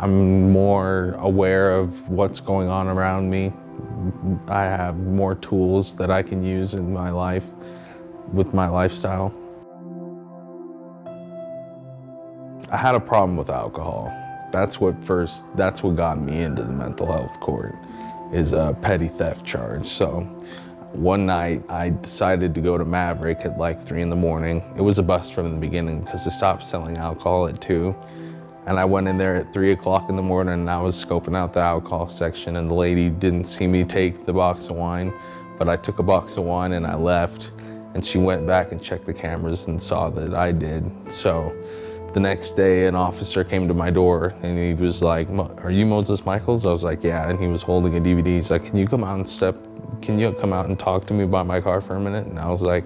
I'm more aware of what's going on around me. I have more tools that I can use in my life with my lifestyle. I had a problem with alcohol. That's what got me into the mental health court, is a petty theft charge. So one night I decided to go to Maverick at like 3 in the morning. It was a bust from the beginning because they stopped selling alcohol at 2. And I went in there at 3 o'clock in the morning and I was scoping out the alcohol section, and the lady didn't see me take the box of wine, but I took a box of wine and I left, and she went back and checked the cameras and saw that I did. So the next day an officer came to my door and he was like, "Are you Moses Michaels?" I was like, "Yeah," and he was holding a DVD. He's like, "Can you come out and talk to me about my car for a minute?" And I was like,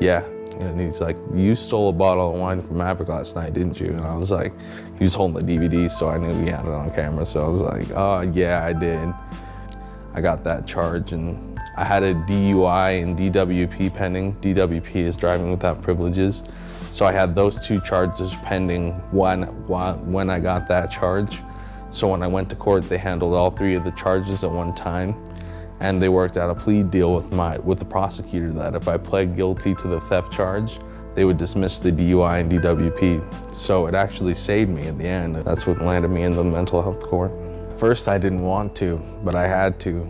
"Yeah." And he's like, "You stole a bottle of wine from Maverick last night, didn't you?" And I was like, he was holding the DVD, so I knew he had it on camera. So I was like, "Oh, yeah, I did." I got that charge, and I had a DUI and DWP pending. DWP is driving without privileges. So I had those 2 charges pending when I got that charge. So when I went to court, they handled all 3 of the charges at one time. And they worked out a plea deal with the prosecutor that if I pled guilty to the theft charge, they would dismiss the DUI and DWP. So it actually saved me in the end. That's what landed me in the mental health court. First, I didn't want to, but I had to.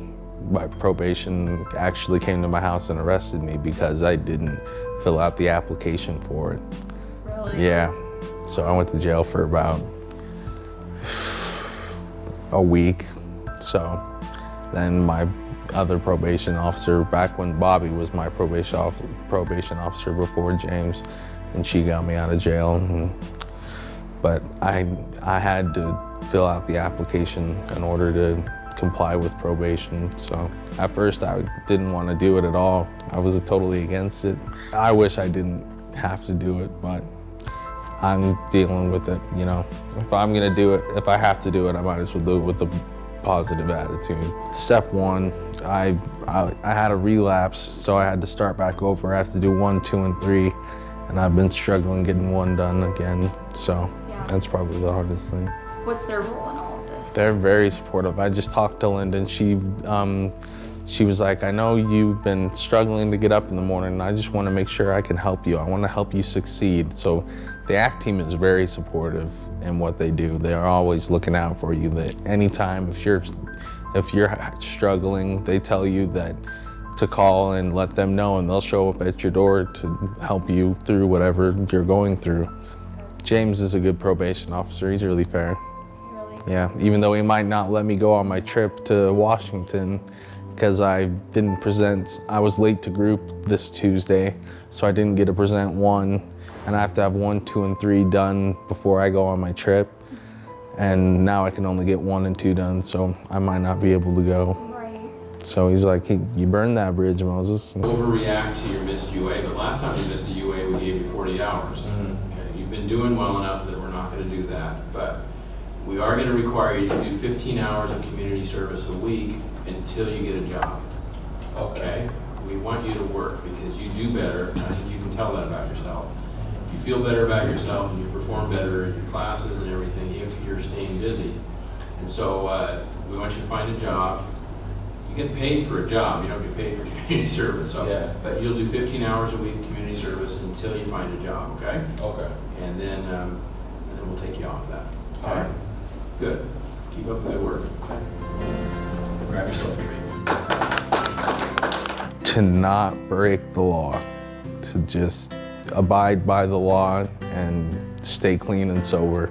My probation actually came to my house and arrested me because I didn't fill out the application for it. Really? Yeah. So I went to jail for about a week. So then my other probation officer, back when Bobby was my probation officer before James, and she got me out of jail. But I had to fill out the application in order to comply with probation. So at first I didn't want to do it at all. I was totally against it. I wish I didn't have to do it, but I'm dealing with it, you know. If I'm gonna do it, if I have to do it, I might as well do it with a positive attitude. Step 1, I had a relapse, so I had to start back over. I have to do 1, 2, and 3, and I've been struggling getting 1 done again. So that's probably the hardest thing. What's their role in all of this? They're very supportive. I just talked to Lyndon. She was like, "I know you've been struggling to get up in the morning, and I just want to make sure I can help you. I want to help you succeed." So the ACT team is very supportive in what they do. They're always looking out for you. That anytime if you're struggling, they tell you that to call and let them know, and they'll show up at your door to help you through whatever you're going through. James is a good probation officer. He's really fair. Really? Yeah, even though he might not let me go on my trip to Washington because I didn't present. I was late to group this Tuesday, so I didn't get to present 1, and I have to have 1, 2, and 3 done before I go on my trip. And now I can only get 1 and 2 done, so I might not be able to go. Right. So he's like, "You burned that bridge, Moses." Overreact to your missed UA, but last time you missed a UA, we gave you 40 hours. Okay, you've been doing well enough that we're not going to do that, but we are going to require you to do 15 hours of community service a week until you get a job. Okay? We want you to work because you do better, and I think you can tell that about yourself. You feel better about yourself and you perform better in your classes and everything if you're staying busy. And so we want you to find a job. You get paid for a job, you don't get paid for community service. So, but you'll do 15 hours a week of community service until you find a job, okay? Okay. And then we'll take you off that. Okay? All right. Good. Keep up the good work. Grab yourself a drink. To not break the law, to just abide by the law and stay clean and sober.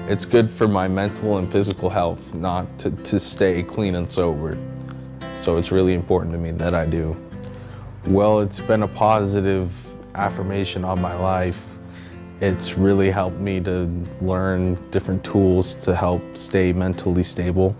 It's good for my mental and physical health not to stay clean and sober. So it's really important to me that I do. Well, it's been a positive affirmation on my life. It's really helped me to learn different tools to help stay mentally stable.